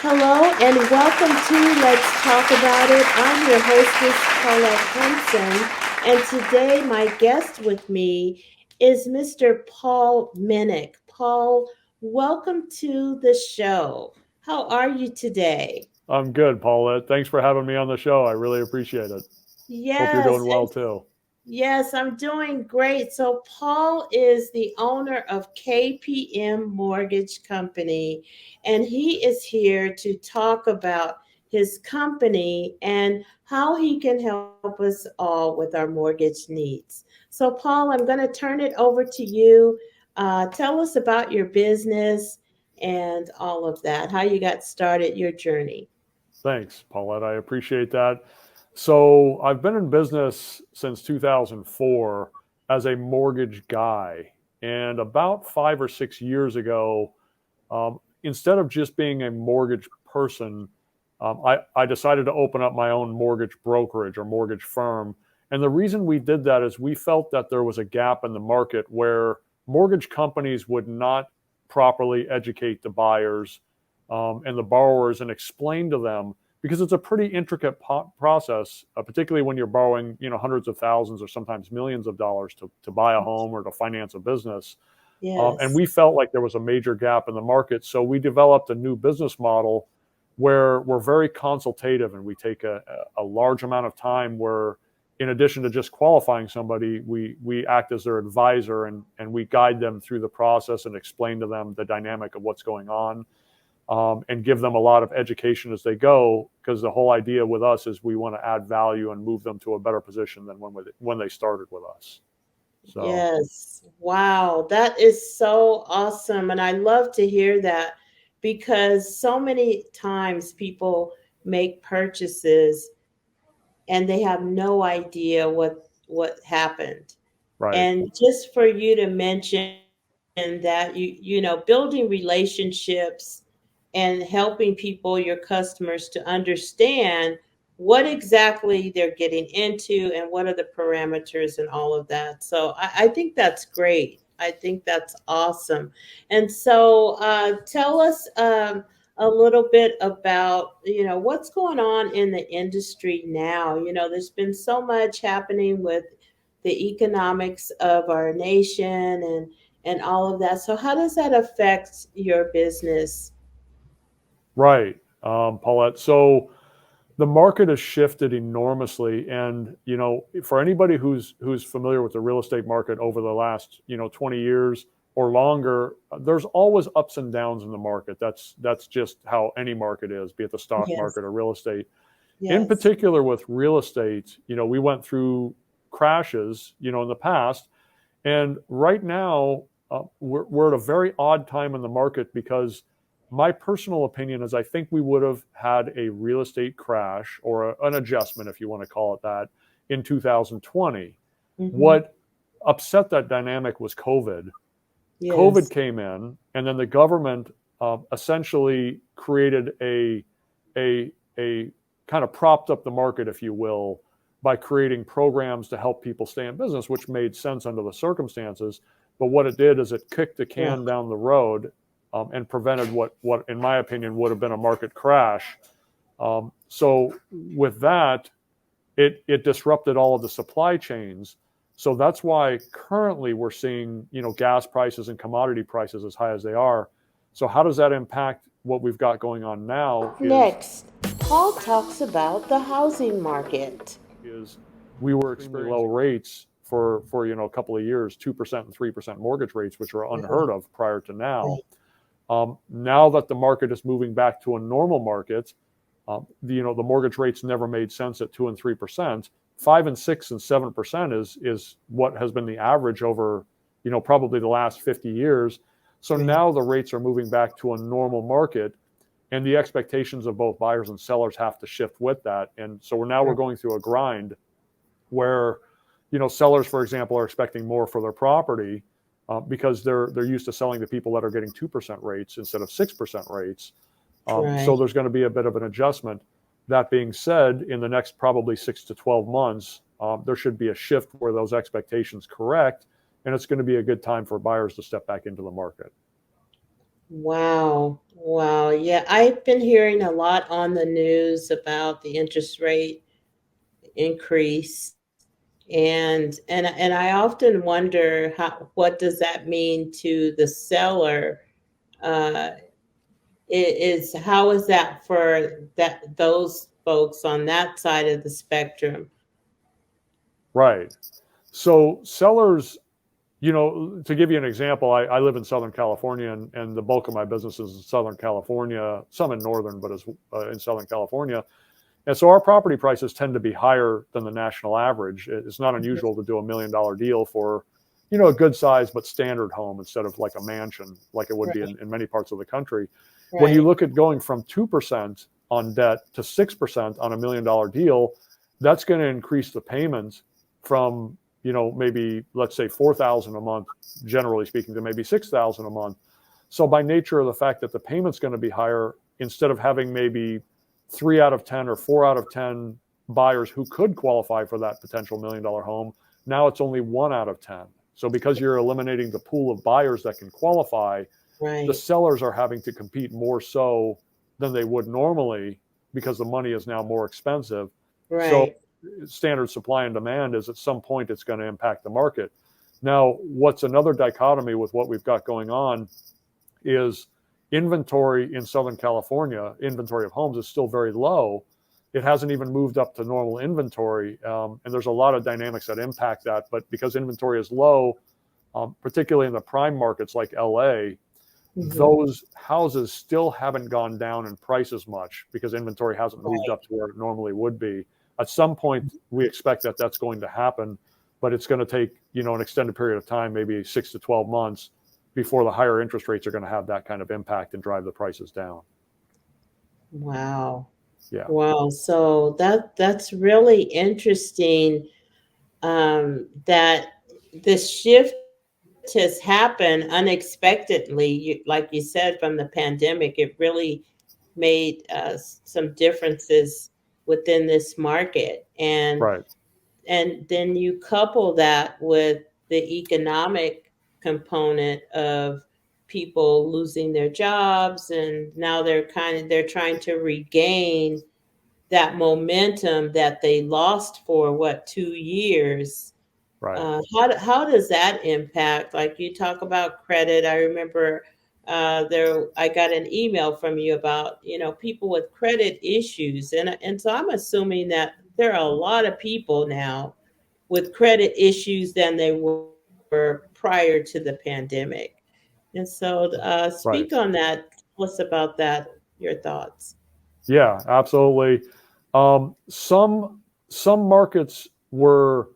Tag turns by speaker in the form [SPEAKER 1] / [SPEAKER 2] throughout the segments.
[SPEAKER 1] Hello and welcome to Let's Talk About It. I'm your hostess, Paulette Henson, and today my guest with me is Mr. Paul Minnock. Paul, welcome to the show. How are you today?
[SPEAKER 2] I'm good, Paulette. Thanks for having me on the show. I really appreciate it. Hope you're
[SPEAKER 1] Yes,
[SPEAKER 2] doing well too.
[SPEAKER 1] yes, I'm doing great. So, Paul is the owner of KPM Mortgage Company, and he is here to talk about his company and how he can help us all with our mortgage needs. So, Paul, I'm going to turn it over to you. Tell us about your business and all of that, how you got started, your journey.
[SPEAKER 2] Thanks, Paulette. I appreciate that. So, I've been in business since 2004 as a mortgage guy. And about 5 or 6 years ago, instead of just being a mortgage person, I decided to open up my own mortgage brokerage or mortgage firm. And the reason we did that is we felt that there was a gap in the market where mortgage companies would not properly educate the buyers and the borrowers and explain to them because it's a pretty intricate process, particularly when you're borrowing, hundreds of thousands or sometimes millions of dollars to buy a home or to finance a business. And
[SPEAKER 1] Yes.
[SPEAKER 2] we felt like there was a major gap in the market. So we developed a new business model where we're very consultative and we take a large amount of time where, in addition to just qualifying somebody, we act as their advisor and we guide them through the process and explain to them the dynamic of what's going on, and give them a lot of education as they go. Because the whole idea with us is we want to add value and move them to a better position than when they started with us. So.
[SPEAKER 1] Yes. Wow. That is so awesome. And I love to hear that because so many times people make purchases and they have no idea what happened.
[SPEAKER 2] Right.
[SPEAKER 1] And just for you to mention that building relationships and helping people, your customers, to understand what exactly they're getting into and what are the parameters and all of that. So I think that's great. I think that's awesome. And so tell us a little bit about, what's going on in the industry now. There's been so much happening with the economics of our nation and all of that. So how does that affect your business?
[SPEAKER 2] Right, Paulette. So the market has shifted enormously, and for anybody who's familiar with the real estate market over the last 20 years or longer, there's always ups and downs in the market. That's just how any market is, be it the stock
[SPEAKER 1] Yes.
[SPEAKER 2] market or real estate. In
[SPEAKER 1] Yes.
[SPEAKER 2] particular, with real estate, we went through crashes, in the past, and right now, we're at a very odd time in the market because my personal opinion is I think we would have had a real estate crash or an adjustment, if you want to call it that, in 2020.
[SPEAKER 1] Mm-hmm.
[SPEAKER 2] What upset that dynamic was COVID. COVID
[SPEAKER 1] Yes.
[SPEAKER 2] came in, and then the government essentially created a kind of propped up the market, if you will, by creating programs to help people stay in business, which made sense under the circumstances. But what it did is it kicked the
[SPEAKER 1] Right.
[SPEAKER 2] can down the road, and prevented what, in my opinion, would have been a market crash. So with that, it disrupted all of the supply chains. So that's why currently we're seeing gas prices and commodity prices as high as they are. So how does that impact what we've got going on now?
[SPEAKER 1] Up next, Paul talks about the housing market.
[SPEAKER 2] Is we were experiencing low rates for a couple of years, 2% and 3% mortgage rates, which were unheard
[SPEAKER 1] Right.
[SPEAKER 2] of prior to now.
[SPEAKER 1] Right.
[SPEAKER 2] Now that the market is moving back to a normal market, the mortgage rates never made sense at 2 and 3%. 5 and 6 and 7% is what has been the average over probably the last 50 years. So
[SPEAKER 1] Right.
[SPEAKER 2] now the rates are moving back to a normal market, and the expectations of both buyers and sellers have to shift with that. And so we're
[SPEAKER 1] Right.
[SPEAKER 2] going through a grind where sellers, for example, are expecting more for their property, because they're used to selling to people that are getting 2% rates instead of 6% rates. So
[SPEAKER 1] Right.
[SPEAKER 2] there's going to be a bit of an adjustment. That being said, in the next probably 6 to 12 months, there should be a shift where those expectations correct, and it's going to be a good time for buyers to step back into the market.
[SPEAKER 1] Wow. Wow. Yeah, I've been hearing a lot on the news about the interest rate increase, and I often wonder what does that mean to the seller? Uh, is how is that for those folks on that side of the spectrum?
[SPEAKER 2] Right. So sellers, to give you an example, I live in Southern California, and the bulk of my business is in Southern California, some in Northern, but in Southern California. And so our property prices tend to be higher than the national average. It's not unusual to do $1 million deal for, a good size but standard home instead of like a mansion, like it would be
[SPEAKER 1] Right,
[SPEAKER 2] in many parts of the country. When you
[SPEAKER 1] right,
[SPEAKER 2] look at going from 2% on debt to 6% on $1 million deal, that's going to increase the payments from, maybe let's say 4,000 a month, generally speaking, to maybe 6,000 a month. So by nature of the fact that the payment's going to be higher, instead of having maybe 3 out of 10 or 4 out of 10 buyers who could qualify for that potential $1 million home, now it's only 1 out of 10. So because you're eliminating the pool of buyers that can qualify, the
[SPEAKER 1] right,
[SPEAKER 2] sellers are having to compete more so than they would normally because the money is now more expensive. So
[SPEAKER 1] right.
[SPEAKER 2] standard supply and demand is at some point it's going to impact the market. Now, what's another dichotomy with what we've got going on is inventory in Southern California, inventory of homes is still very low. It hasn't even moved up to normal inventory. And there's a lot of dynamics that impact that. But because inventory is low, particularly in the prime markets like LA,
[SPEAKER 1] Hmm.
[SPEAKER 2] those houses still haven't gone down in price as much because inventory hasn't moved
[SPEAKER 1] Right.
[SPEAKER 2] up to where it normally would be. At some point, we expect that that's going to happen, but it's going to take an extended period of time, maybe 6 to 12 months, before the higher interest rates are going to have that kind of impact and drive the prices down.
[SPEAKER 1] Wow.
[SPEAKER 2] Yeah,
[SPEAKER 1] Wow. So that's really interesting, that this shift has happened unexpectedly. Like you said, from the pandemic, it really made some differences within this market,
[SPEAKER 2] right,
[SPEAKER 1] and then you couple that with the economic component of people losing their jobs, and now they're trying to regain that momentum that they lost for what, 2 years.
[SPEAKER 2] right,
[SPEAKER 1] How does that impact? Like you talk about credit. I remember there I got an email from you about people with credit issues, and so I'm assuming that there are a lot of people now with credit issues than they were prior to the pandemic. And so, speak
[SPEAKER 2] right.
[SPEAKER 1] on that. Tell us about that. Your thoughts.
[SPEAKER 2] Yeah, absolutely. Some markets were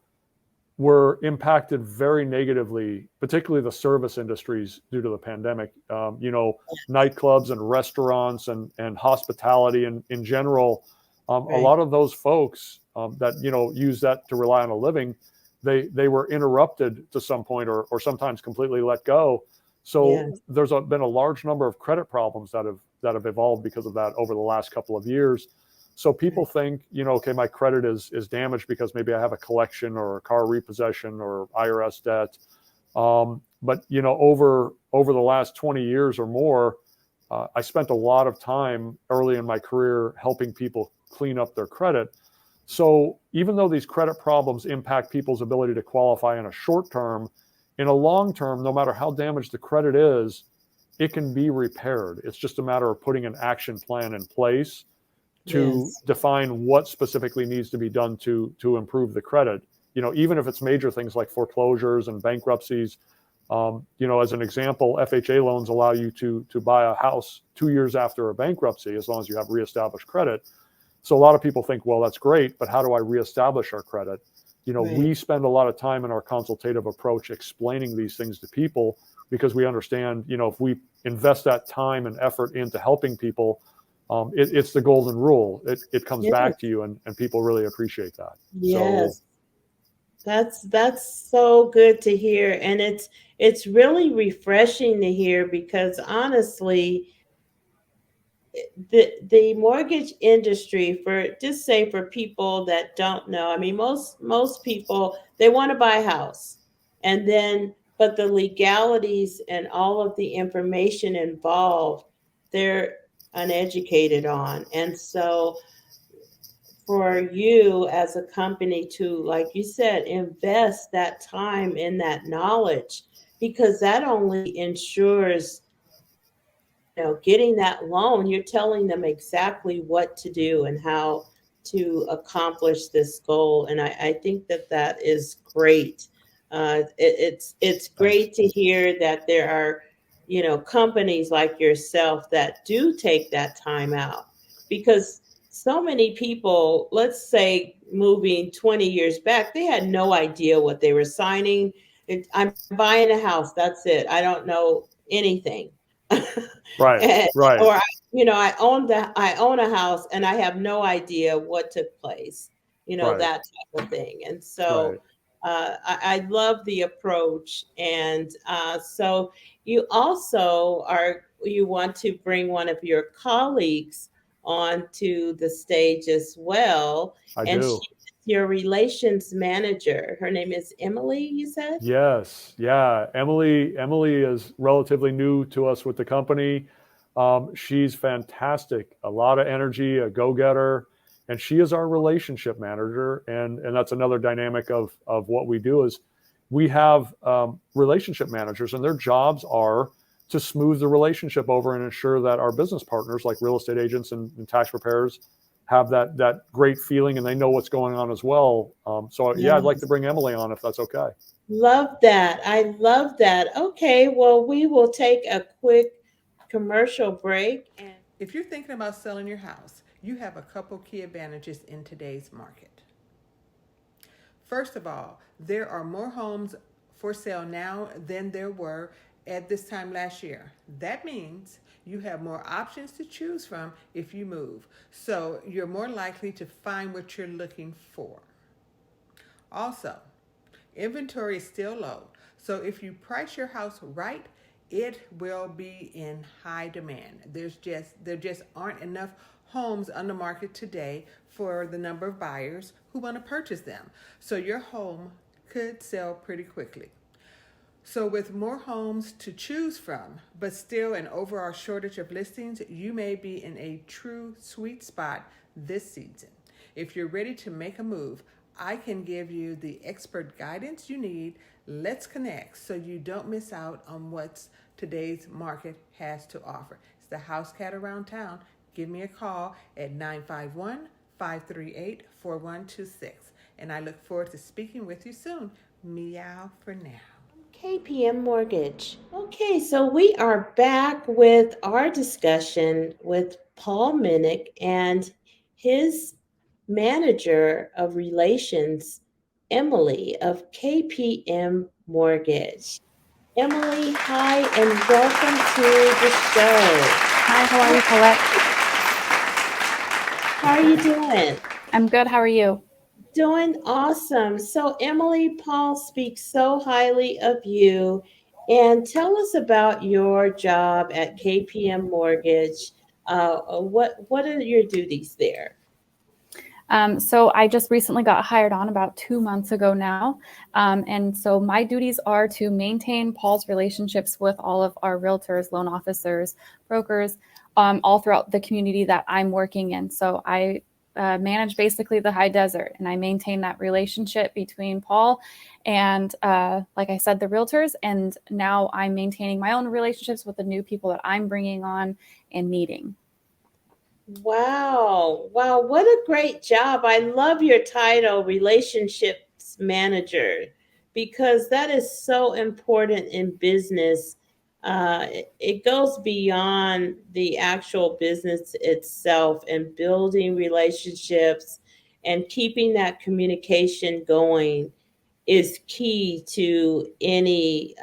[SPEAKER 2] impacted very negatively, particularly the service industries due to the pandemic. Nightclubs and restaurants and hospitality and in general, a
[SPEAKER 1] Right.
[SPEAKER 2] lot of those folks that use that to rely on a living, they were interrupted to some point or sometimes completely let go. So
[SPEAKER 1] Yes.
[SPEAKER 2] there's been a large number of credit problems that have evolved because of that over the last couple of years. So people
[SPEAKER 1] Right.
[SPEAKER 2] think, okay, my credit is damaged because maybe I have a collection or a car repossession or IRS debt. But over the last 20 years or more, I spent a lot of time early in my career helping people clean up their credit. So even though these credit problems impact people's ability to qualify in a short term, in a long term, no matter how damaged the credit is, it can be repaired. It's just a matter of putting an action plan in place to
[SPEAKER 1] Yes.
[SPEAKER 2] define what specifically needs to be done to improve the credit. Even if it's major things like foreclosures and bankruptcies. As an example, FHA loans allow you to buy a house 2 years after a bankruptcy as long as you have reestablished credit. So a lot of people think, well, that's great, but how do I reestablish our credit? We
[SPEAKER 1] Right.
[SPEAKER 2] spend a lot of time in our consultative approach explaining these things to people because we understand, if we invest that time and effort into helping people, it's the golden rule. It comes back to
[SPEAKER 1] Yes.
[SPEAKER 2] you, and people really appreciate that. So,
[SPEAKER 1] Yes. That's so good to hear, and it's really refreshing to hear because honestly, the mortgage industry, for just say for people that don't know, I mean most people, they want to buy a house, and then but the legalities and all of the information involved, they're uneducated on. And so for you as a company to, like you said, invest that time in that knowledge, because that only ensures, getting that loan, you're telling them exactly what to do and how to accomplish this goal. And I think that that is great. It's
[SPEAKER 2] Thanks.
[SPEAKER 1] great to hear that there are, companies like yourself that do take that time out, because so many people, let's say moving 20 years back, they had no idea what they were signing. I'm buying a house. That's it. I don't know anything.
[SPEAKER 2] Right,
[SPEAKER 1] And,
[SPEAKER 2] right,
[SPEAKER 1] or I own a house and I have no idea what took place,
[SPEAKER 2] right,
[SPEAKER 1] that type of thing. And so
[SPEAKER 2] right.
[SPEAKER 1] I love the approach. And so you want to bring one of your colleagues onto the stage as well,
[SPEAKER 2] I
[SPEAKER 1] and
[SPEAKER 2] do.
[SPEAKER 1] she's your relations manager. Her name is Emily, you said?
[SPEAKER 2] Yes, yeah. Emily is relatively new to us with the company. She's fantastic, a lot of energy, a go-getter, and she is our relationship manager. And that's another dynamic of what we do is we have relationship managers, and their jobs are to smooth the relationship over and ensure that our business partners, like real estate agents and tax preparers, have that great feeling and they know what's going on as well. So yeah, I'd like to
[SPEAKER 1] Yes.
[SPEAKER 2] bring Emily on if that's okay.
[SPEAKER 1] Love that. I love that. Okay, well, we will take a quick commercial break. And
[SPEAKER 3] If you're thinking about selling your house, you have a couple key advantages in today's market. First of all, there are more homes for sale now than there were at this time last year. That means you have more options to choose from if you move, so you're more likely to find what you're looking for. Also, inventory is still low, so if you price your house right, it will be in high demand. There just aren't enough homes on the market today for the number of buyers who want to purchase them. So your home could sell pretty quickly. So, with more homes to choose from, but still an overall shortage of listings, you may be in a true sweet spot this season. If you're ready to make a move, I can give you the expert guidance you need. Let's connect so you don't miss out on what today's market has to offer. It's the house cat around town. Give me a call at 951 538 4126. And I look forward to speaking with you soon. Meow for now.
[SPEAKER 1] KPM Mortgage. Okay, so we are back with our discussion with Paul Minnick and his manager of relations, Emily of KPM Mortgage. Emily, hi, and welcome to the show.
[SPEAKER 4] Hi, how are
[SPEAKER 1] How
[SPEAKER 4] you, Paulette?
[SPEAKER 1] how are you doing?
[SPEAKER 4] I'm good. How are you?
[SPEAKER 1] Doing awesome. So, Emily, Paul speaks so highly of you. And tell us about your job at KPM Mortgage. What are your duties there?
[SPEAKER 4] So I just recently got hired on about 2 months ago now. And so my duties are to maintain Paul's relationships with all of our realtors, loan officers, brokers, all throughout the community that I'm working in. So I manage basically the high desert, and I maintain that relationship between Paul and, like I said, the realtors. And now I'm maintaining my own relationships with the new people that I'm bringing on and meeting.
[SPEAKER 1] Wow. Wow. What a great job. I love your title, Relationships Manager, because that is so important in business. It goes beyond the actual business itself, and building relationships and keeping that communication going is key to any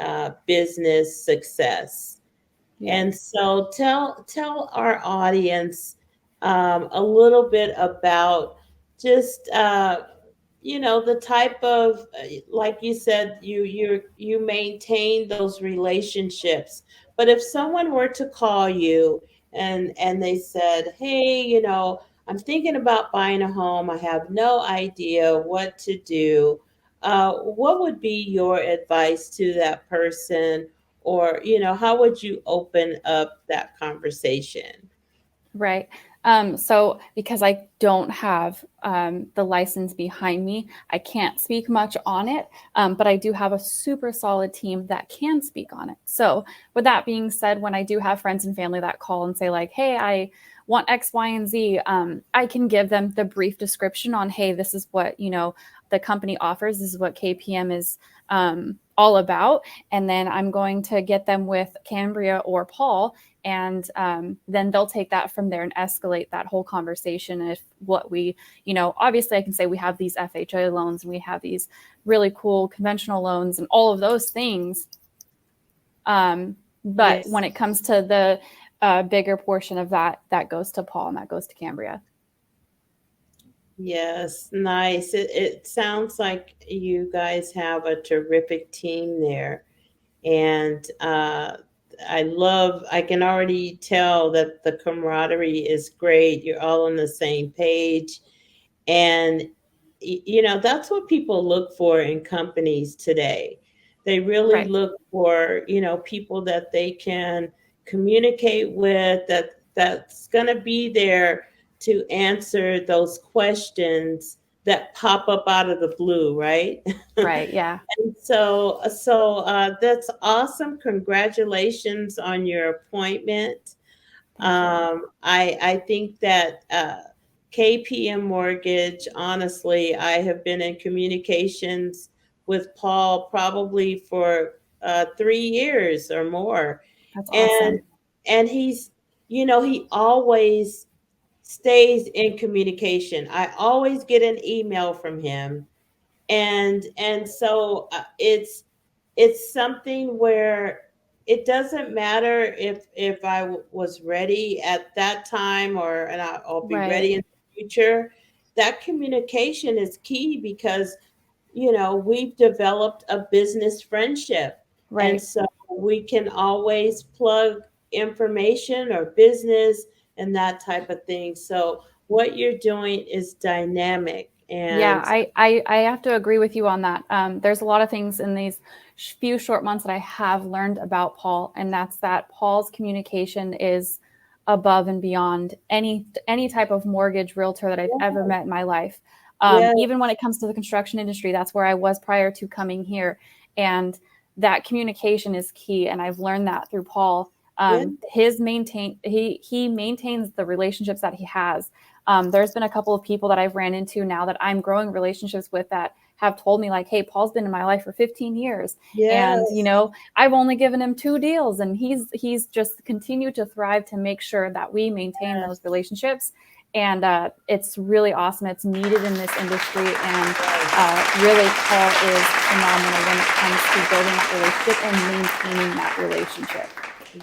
[SPEAKER 1] business success. And
[SPEAKER 4] Yes.
[SPEAKER 1] so tell our audience a little bit about just the type of, like you said, you maintain those relationships. But if someone were to call you and they said, hey, I'm thinking about buying a home, I have no idea what to do, what would be your advice to that person? Or, how would you open up that conversation?
[SPEAKER 4] Right. So because I don't have the license behind me, I can't speak much on it. But I do have a super solid team that can speak on it. So with that being said, when I do have friends and family that call and say like, "Hey, I want X, Y, and Z," I can give them the brief description on, "Hey, this is what the company offers. This is what KPM is all about," and then I'm going to get them with Cambria or Paul, and then they'll take that from there and escalate that whole conversation. If what we, obviously I can say we have these FHA loans and we have these really cool conventional loans and all of those things. But
[SPEAKER 1] Yes.
[SPEAKER 4] when it comes to the bigger portion of that, that goes to Paul and that goes to Cambria.
[SPEAKER 1] Yes, nice. It sounds like you guys have a terrific team there. And I can already tell that the camaraderie is great. You're all on the same page. And, that's what people look for in companies today. They really
[SPEAKER 4] Right.
[SPEAKER 1] look for, people that they can communicate with, that's going to be there to answer those questions that pop up out of the blue, right?
[SPEAKER 4] Right. Yeah.
[SPEAKER 1] So that's awesome. Congratulations on your appointment.
[SPEAKER 4] Thank you.
[SPEAKER 1] I think that KPM Mortgage, honestly, I have been in communications with Paul probably for 3 years or more,
[SPEAKER 4] That's
[SPEAKER 1] and
[SPEAKER 4] awesome.
[SPEAKER 1] he's, he always stays in communication. I always get an email from him, and so it's something where it doesn't matter if was ready at that time, and I'll be
[SPEAKER 4] Right.
[SPEAKER 1] ready in the future. That communication is key because we've developed a business friendship, and
[SPEAKER 4] Right.
[SPEAKER 1] so we can always plug information or business and that type of thing. So what you're doing is dynamic.
[SPEAKER 4] Yeah,
[SPEAKER 1] And
[SPEAKER 4] I have to agree with you on that. There's a lot of things in these few short months that I have learned about Paul, and that's that Paul's communication is above and beyond any type of mortgage realtor that I've ever met in my life.
[SPEAKER 1] yeah,
[SPEAKER 4] Even when it comes to the construction industry, that's where I was prior to coming here, and that communication is key. And I've learned that through Paul.
[SPEAKER 1] yeah,
[SPEAKER 4] He maintains the relationships that he has. There's been a couple of people that I've ran into now that I'm growing relationships with that have told me like, "Hey, Paul's been in my life for 15 years, and
[SPEAKER 1] yes,
[SPEAKER 4] I've only given him 2 deals, and he's just continued to thrive to make sure that we maintain those relationships." And it's really awesome. It's needed in this industry, and really, Paul is phenomenal when it comes to building that relationship and maintaining that relationship.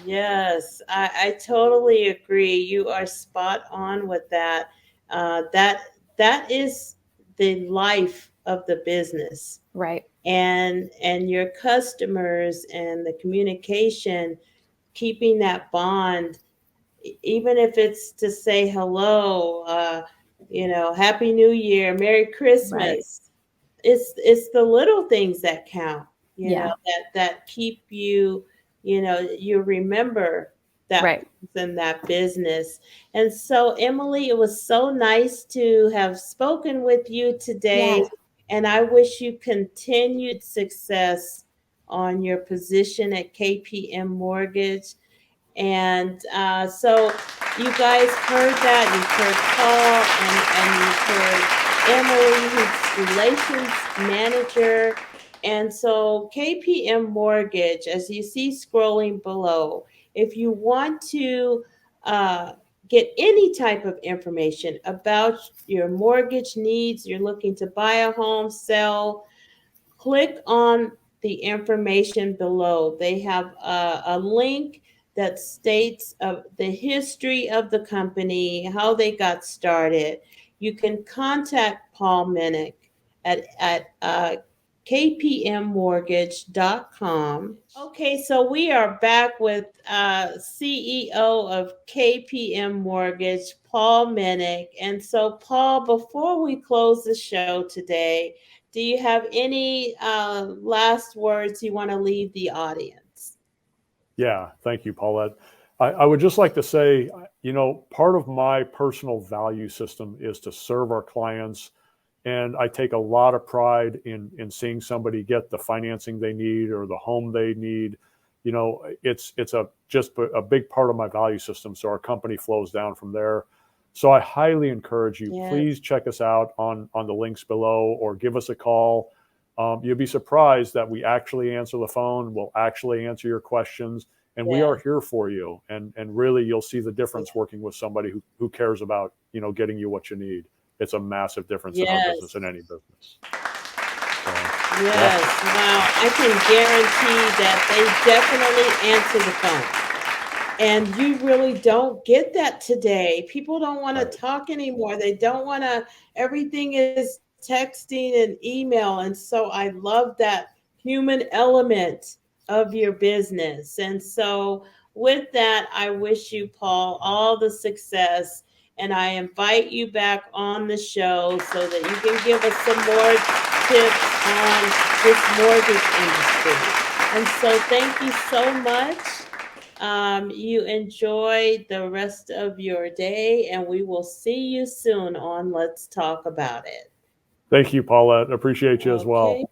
[SPEAKER 1] yes. I totally agree. You are spot on with that. That is the life of the business,
[SPEAKER 4] Right,
[SPEAKER 1] and your customers and the communication, keeping that bond, even if it's to say hello, Happy New Year, Merry
[SPEAKER 4] right,
[SPEAKER 1] Christmas. It's the little things that count,
[SPEAKER 4] yeah,
[SPEAKER 1] that keep you, you remember that
[SPEAKER 4] right,
[SPEAKER 1] person, that business. And so, Emily, it was so nice to have spoken with you today,
[SPEAKER 4] yeah.
[SPEAKER 1] and I wish you continued success on your position at KPM Mortgage. And so you guys heard that. You've heard Paul, and you've heard Emily, who's relations manager. And so KPM Mortgage, as you see scrolling below, if you want to uh, get any type of information about your mortgage needs, you're looking to buy a home, sell, click on the information below. They have a link that states the history of the company, how they got started. You can contact Paul Minnock at kpmmortgage.com. Okay, so we are back with CEO of KPM Mortgage, Paul Minnock. And so, Paul, before we close the show today, do you have any last words you want to leave the audience?
[SPEAKER 2] Yeah, thank you, Paulette. I would just like to say, part of my personal value system is to serve our clients. And I take a lot of pride in seeing somebody get the financing they need or the home they need. It's just a big part of my value system. So our company flows down from there. So I highly encourage you,
[SPEAKER 1] Yes.
[SPEAKER 2] please check us out on the links below or give us a call. You'll be surprised that we actually answer the phone. We'll actually answer your questions, and we
[SPEAKER 1] Yeah.
[SPEAKER 2] are here for you. And really, you'll see the difference
[SPEAKER 1] Yeah.
[SPEAKER 2] working with somebody who cares about, getting you what you need. It's a massive difference in our
[SPEAKER 1] Yes.
[SPEAKER 2] business, in any business. So,
[SPEAKER 1] Yes. Wow. I can guarantee that they definitely answer the phone. And you really don't get that today. People don't want to
[SPEAKER 2] Right.
[SPEAKER 1] talk anymore. They don't want to, everything is texting and email. And so I love that human element of your business. And so, with that, I wish you, Paul, all the success. And I invite you back on the show so that you can give us some more tips on this mortgage industry. And so, thank you so much. You enjoy the rest of your day, and we will see you soon on Let's Talk About It.
[SPEAKER 2] Thank you, Paulette. Appreciate you as well.
[SPEAKER 1] Okay.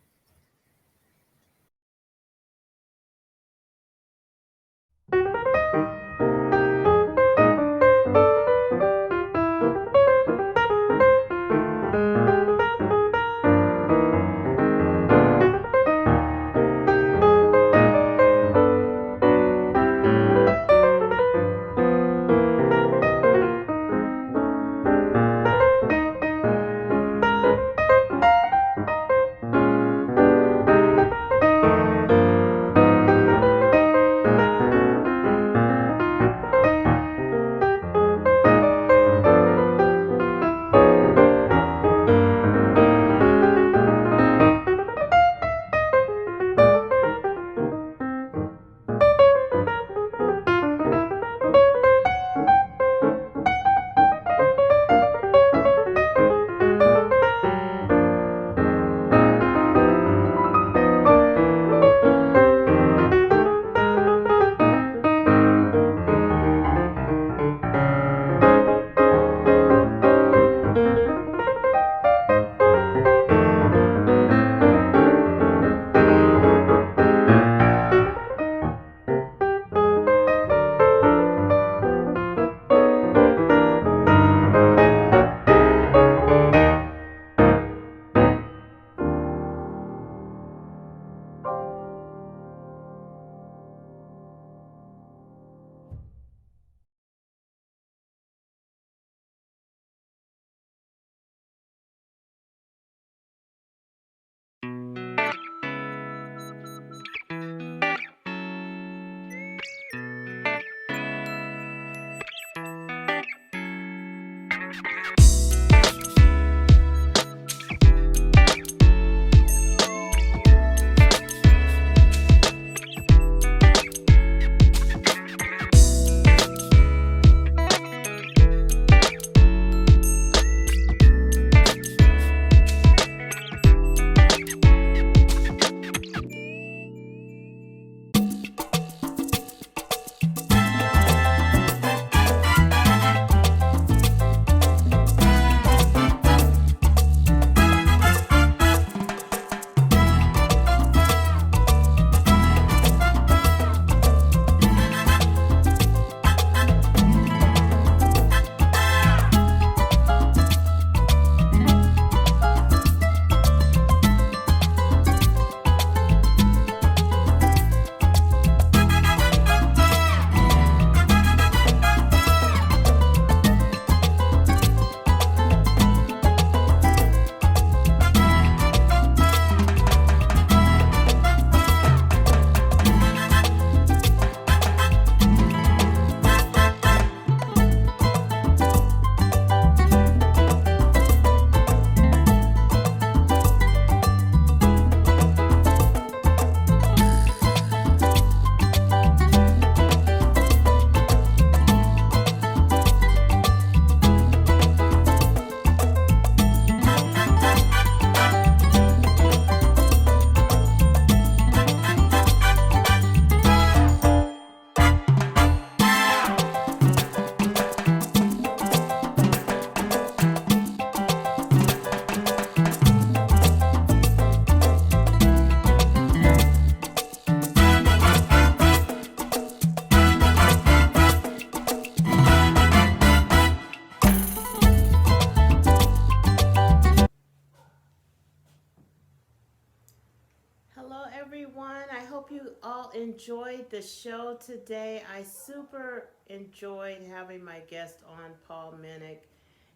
[SPEAKER 1] enjoyed the show today. I super enjoyed having my guest on, Paul Minnock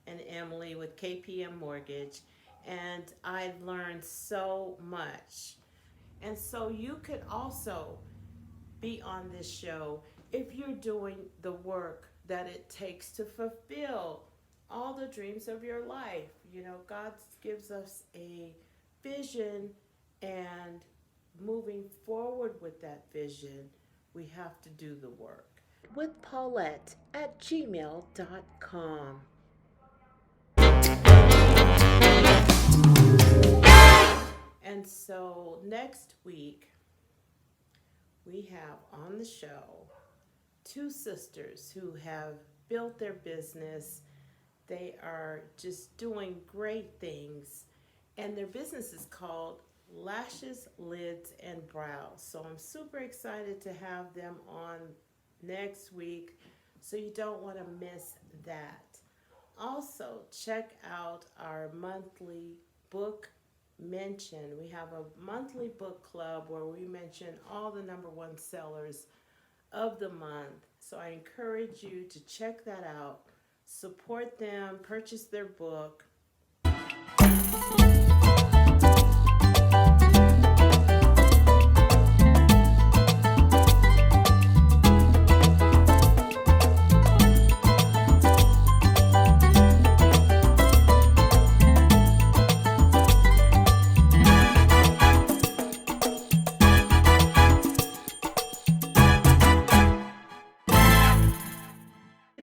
[SPEAKER 1] and Emily with KPM Mortgage, and I've learned so much. And so you could also be on this show if you're doing the work that it takes to fulfill all the dreams of your life. You know, God gives us a vision, and moving forward with that vision, we have to do the work. With Paulette at gmail.com. And so next week, we have on the show two sisters who have built their business. They are just doing great things, and their business is called Lashes, Lids, and Brows. So I'm super excited to have them on next week, so you don't want to miss that. Also, check out our monthly book mention. We have a monthly book club where we mention all the number one sellers of the month. So I encourage you to check that out, support them, purchase their book,